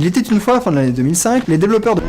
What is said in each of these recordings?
Il était une fois, fin de l'année 2005, les développeurs de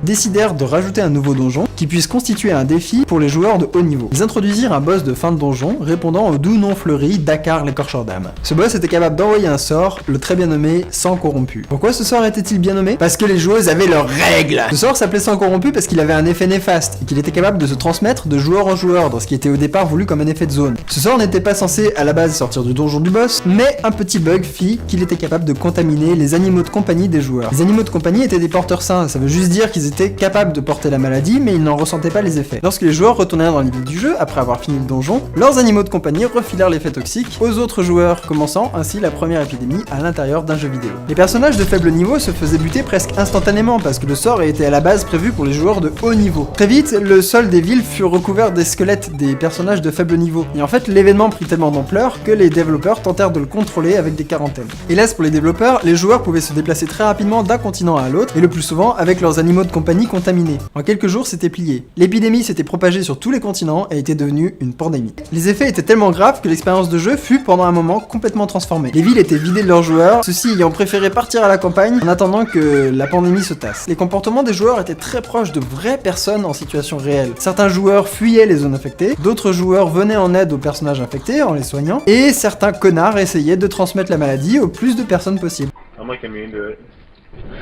décidèrent de rajouter un nouveau donjon qui puisse constituer un défi pour les joueurs de haut niveau. Ils introduisirent un boss de fin de donjon répondant au doux nom fleuri Dakar l'écorcheur d'âme. Ce boss était capable d'envoyer un sort, le très bien nommé Sang corrompu. Pourquoi ce sort était-il bien nommé? Parce que les joueuses avaient leurs règles. Ce sort s'appelait Sang corrompu parce qu'il avait un effet néfaste et qu'il était capable de se transmettre de joueur en joueur dans ce qui était au départ voulu comme un effet de zone. Ce sort n'était pas censé à la base sortir du donjon du boss, mais un petit bug fit qu'il était capable de contaminer les animaux de compagnie des joueurs. Les animaux de compagnie étaient des porteurs sains, ça veut juste dire qu'ils étaient capables de porter la maladie, mais ils n'en ressentaient pas les effets. Lorsque les joueurs retournèrent dans les villes du jeu, après avoir fini le donjon, leurs animaux de compagnie refilèrent l'effet toxique aux autres joueurs, commençant ainsi la première épidémie à l'intérieur d'un jeu vidéo. Les personnages de faible niveau se faisaient buter presque instantanément parce que le sort était à la base prévu pour les joueurs de haut niveau. Très vite, le sol des villes fut recouvert des squelettes des personnages de faible niveau, et en fait l'événement prit tellement d'ampleur que les développeurs tentèrent de le contrôler avec des quarantaines. Hélas pour les développeurs, les joueurs pouvaient se déplacer très rapidement d'un continent à l'autre, et le plus souvent avec leurs animaux de compagnie contaminés. En quelques jours, c'était plié. L'épidémie s'était propagée sur tous les continents et était devenue une pandémie. Les effets étaient tellement graves que l'expérience de jeu fut pendant un moment complètement transformée. Les villes étaient vidées de leurs joueurs, ceux-ci ayant préféré partir à la campagne en attendant que la pandémie se tasse. Les comportements des joueurs étaient très proches de vraies personnes en situation réelle. Certains joueurs fuyaient les zones infectées, d'autres joueurs venaient en aide aux personnages infectés en les soignant, et certains connards essayaient de transmettre la maladie au plus de personnes possible. I'm like immune to it.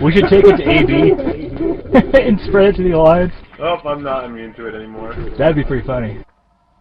We should take it to AB and spread it to the alliance. Oh, I'm not immune to it anymore. That'd be pretty funny.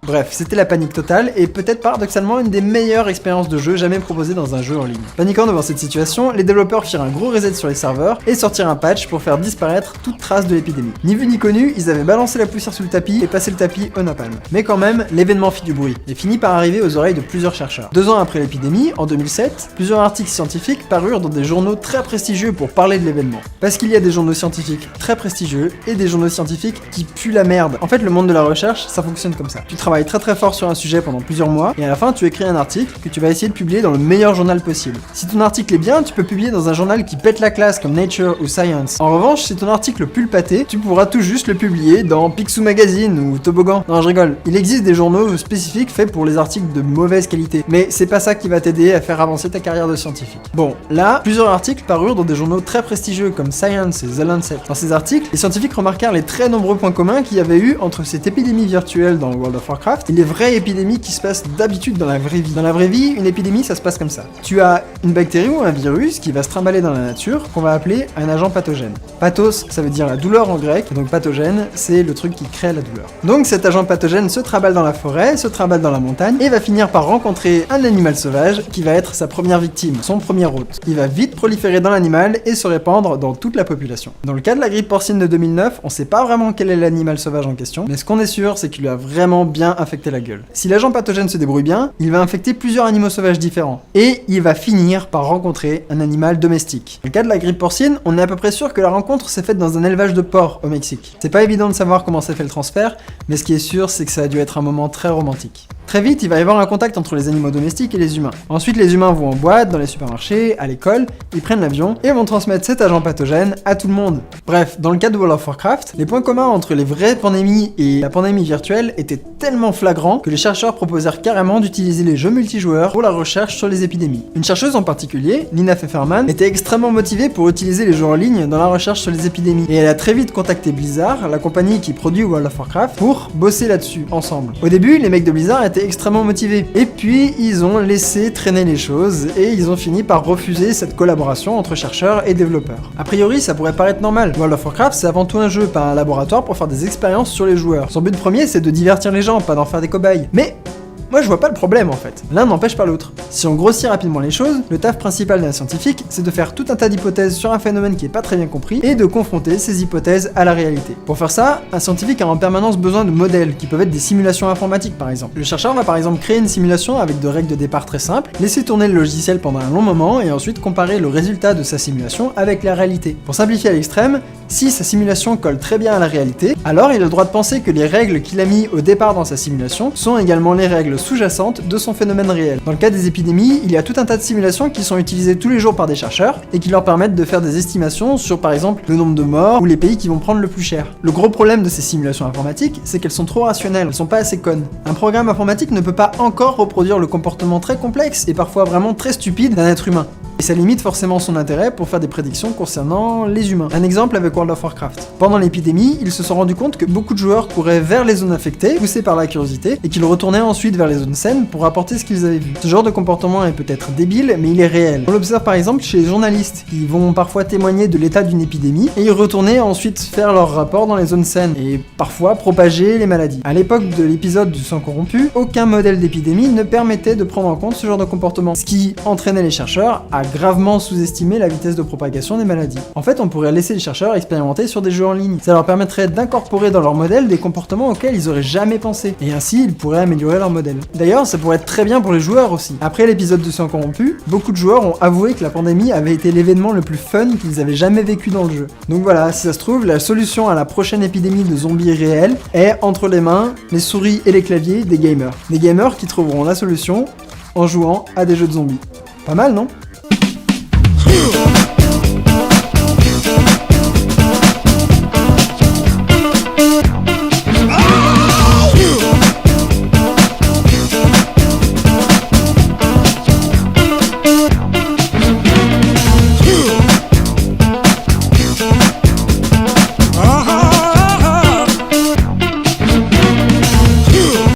Bref, c'était la panique totale et peut-être paradoxalement une des meilleures expériences de jeu jamais proposées dans un jeu en ligne. Paniquant devant cette situation, les développeurs firent un gros reset sur les serveurs et sortirent un patch pour faire disparaître toute trace de l'épidémie. Ni vu ni connu, ils avaient balancé la poussière sous le tapis et passé le tapis au napalm. Mais quand même, l'événement fit du bruit et finit par arriver aux oreilles de plusieurs chercheurs. 2 ans après l'épidémie, en 2007, plusieurs articles scientifiques parurent dans des journaux très prestigieux pour parler de l'événement. Parce qu'il y a des journaux scientifiques très prestigieux et des journaux scientifiques qui puent la merde. En fait, le monde de la recherche, ça fonctionne comme ça. Tu travailles très fort sur un sujet pendant plusieurs mois, et à la fin tu écris un article que tu vas essayer de publier dans le meilleur journal possible. Si ton article est bien, tu peux publier dans un journal qui pète la classe comme Nature ou Science. En revanche, si ton article pue le pâté, tu pourras tout juste le publier dans Picsou Magazine ou Toboggan. Non, je rigole. Il existe des journaux spécifiques faits pour les articles de mauvaise qualité, mais c'est pas ça qui va t'aider à faire avancer ta carrière de scientifique. Bon, là, plusieurs articles parurent dans des journaux très prestigieux comme Science et The Lancet. Dans ces articles, les scientifiques remarquèrent les très nombreux points communs qu'il y avait eu entre cette épidémie virtuelle dans World of Warcraft et les vraies épidémies qui se passent d'habitude dans la vraie vie. Dans la vraie vie, une épidémie, ça se passe comme ça. Tu as une bactérie ou un virus qui va se trimballer dans la nature, qu'on va appeler un agent pathogène. Pathos, ça veut dire la douleur en grec, et donc pathogène, c'est le truc qui crée la douleur. Donc cet agent pathogène se trimballe dans la forêt, se trimballe dans la montagne, et va finir par rencontrer un animal sauvage qui va être sa première victime, son premier hôte. Il va vite proliférer dans l'animal et se répandre dans toute la population. Dans le cas de la grippe porcine de 2009, on sait pas vraiment quel est l'animal sauvage en question, mais ce qu'on est sûr, c'est qu'il lui a vraiment bien infecté la gueule. Si l'agent pathogène se débrouille bien, il va infecter plusieurs animaux sauvages différents, et il va finir par rencontrer un animal domestique. Dans le cas de la grippe porcine, on est à peu près sûr que la rencontre s'est faite dans un élevage de porcs au Mexique. C'est pas évident de savoir comment s'est fait le transfert, mais ce qui est sûr, c'est que ça a dû être un moment très romantique. Très vite, il va y avoir un contact entre les animaux domestiques et les humains. Ensuite, les humains vont en boîte, dans les supermarchés, à l'école, ils prennent l'avion et vont transmettre cet agent pathogène à tout le monde. Bref, dans le cas de World of Warcraft, les points communs entre les vraies pandémies et la pandémie virtuelle étaient tellement flagrants que les chercheurs proposèrent carrément d'utiliser les jeux multijoueurs pour la recherche sur les épidémies. Une chercheuse en particulier, Nina Pfefferman, était extrêmement motivée pour utiliser les jeux en ligne dans la recherche sur les épidémies, et elle a très vite contacté Blizzard, la compagnie qui produit World of Warcraft, pour bosser là-dessus, ensemble. Au début, les mecs de Blizzard étaient extrêmement motivés, et puis ils ont laissé traîner les choses, et ils ont fini par refuser cette collaboration entre chercheurs et développeurs. A priori, ça pourrait paraître normal. World of Warcraft, c'est avant tout un jeu, pas un laboratoire pour faire des expériences sur les joueurs. Son but premier, c'est de divertir les gens, pas d'en faire des cobayes. Mais moi je vois pas le problème en fait, l'un n'empêche pas l'autre. Si on grossit rapidement les choses, le taf principal d'un scientifique, c'est de faire tout un tas d'hypothèses sur un phénomène qui est pas très bien compris, et de confronter ces hypothèses à la réalité. Pour faire ça, un scientifique a en permanence besoin de modèles, qui peuvent être des simulations informatiques par exemple. Le chercheur va par exemple créer une simulation avec de règles de départ très simples, laisser tourner le logiciel pendant un long moment, et ensuite comparer le résultat de sa simulation avec la réalité. Pour simplifier à l'extrême, si sa simulation colle très bien à la réalité, alors il a le droit de penser que les règles qu'il a mis au départ dans sa simulation sont également les règles sous-jacentes de son phénomène réel. Dans le cas des épidémies, il y a tout un tas de simulations qui sont utilisées tous les jours par des chercheurs et qui leur permettent de faire des estimations sur par exemple le nombre de morts ou les pays qui vont prendre le plus cher. Le gros problème de ces simulations informatiques, c'est qu'elles sont trop rationnelles, elles sont pas assez connes. Un programme informatique ne peut pas encore reproduire le comportement très complexe et parfois vraiment très stupide d'un être humain. Et ça limite forcément son intérêt pour faire des prédictions concernant les humains. Un exemple avec World of Warcraft. Pendant l'épidémie, ils se sont rendus compte que beaucoup de joueurs couraient vers les zones infectées, poussés par la curiosité, et qu'ils retournaient ensuite vers les zones saines pour rapporter ce qu'ils avaient vu. Ce genre de comportement est peut-être débile, mais il est réel. On l'observe par exemple chez les journalistes, qui vont parfois témoigner de l'état d'une épidémie, et y retourner ensuite faire leur rapport dans les zones saines, et parfois propager les maladies. À l'époque de l'épisode du sang corrompu, aucun modèle d'épidémie ne permettait de prendre en compte ce genre de comportement, ce qui entraînait les chercheurs à gravement sous-estimer la vitesse de propagation des maladies. En fait, on pourrait laisser les chercheurs expérimenter sur des jeux en ligne. Ça leur permettrait d'incorporer dans leur modèle des comportements auxquels ils auraient jamais pensé, et ainsi ils pourraient améliorer leur modèle. D'ailleurs, ça pourrait être très bien pour les joueurs aussi. Après l'épisode du sang corrompu, beaucoup de joueurs ont avoué que la pandémie avait été l'événement le plus fun qu'ils avaient jamais vécu dans le jeu. Donc voilà, si ça se trouve, la solution à la prochaine épidémie de zombies réels est entre les mains, les souris et les claviers des gamers. Des gamers qui trouveront la solution en jouant à des jeux de zombies. Pas mal, non ?